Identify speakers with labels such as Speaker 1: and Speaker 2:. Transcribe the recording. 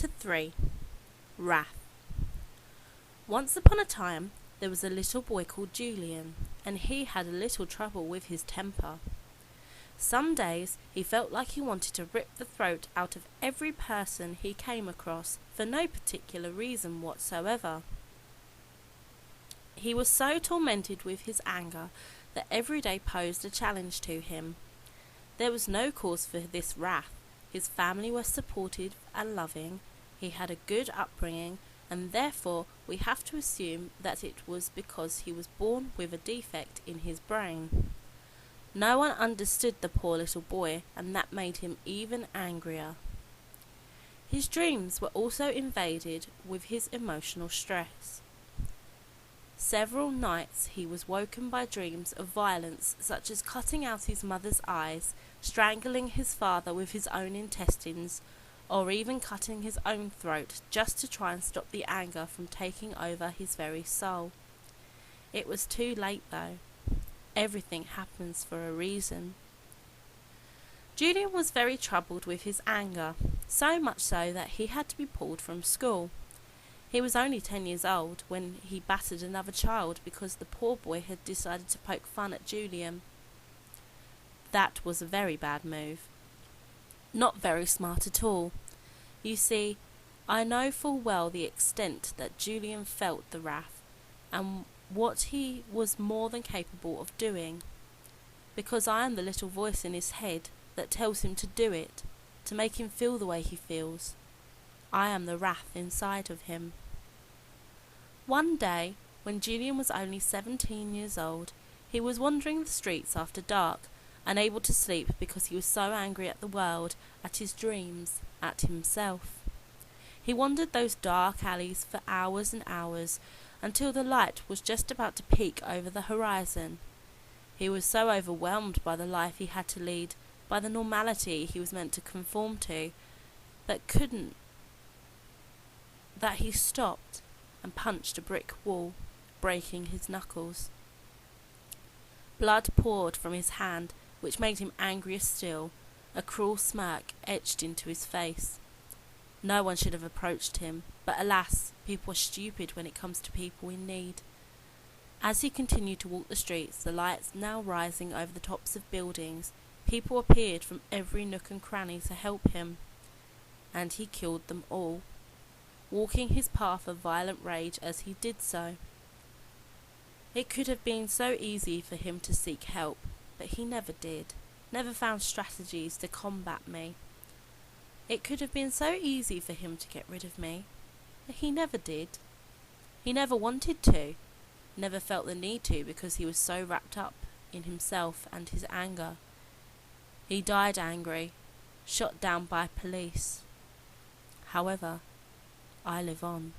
Speaker 1: Chapter 3. Wrath. Once upon a time, there was a little boy called Julian, and he had a little trouble with his temper. Some days he felt like he wanted to rip the throat out of every person he came across for no particular reason whatsoever. He was so tormented with his anger that every day posed a challenge to him. There was no cause for this wrath. His family was supportive and loving, he had a good upbringing, and therefore we have to assume that it was because he was born with a defect in his brain. No one understood the poor little boy, and that made him even angrier. His dreams were also invaded with his emotional stress. Several nights he was woken by dreams of violence, such as cutting out his mother's eyes, strangling his father with his own intestines, or even cutting his own throat just to try and stop the anger from taking over his very soul. It was too late though. Everything happens for a reason. Julian was very troubled with his anger, so much so that he had to be pulled from school. He was only 10 years old when he battered another child because the poor boy had decided to poke fun at Julian. That was a very bad move. Not very smart at all. You see, I know full well the extent that Julian felt the wrath, and what he was more than capable of doing, because I am the little voice in his head that tells him to do it, to make him feel the way he feels. I am the wrath inside of him. One day, when Julian was only 17 years old, he was wandering the streets after dark, unable to sleep because he was so angry at the world, at his dreams, at himself. He wandered those dark alleys for hours and hours, until the light was just about to peek over the horizon. He was so overwhelmed by the life he had to lead, by the normality he was meant to conform to, that he stopped and punched a brick wall, breaking his knuckles. Blood poured from his hand, which made him angrier still. A cruel smirk etched into his face. No one should have approached him, but alas, people are stupid when it comes to people in need. As he continued to walk the streets, the lights now rising over the tops of buildings, people appeared from every nook and cranny to help him, and he killed them all, walking his path of violent rage as he did so. It could have been so easy for him to seek help, but he never did, never found strategies to combat me. It could have been so easy for him to get rid of me, but he never did. He never wanted to, never felt the need to because he was so wrapped up in himself and his anger. He died angry, shot down by police. However, I live on.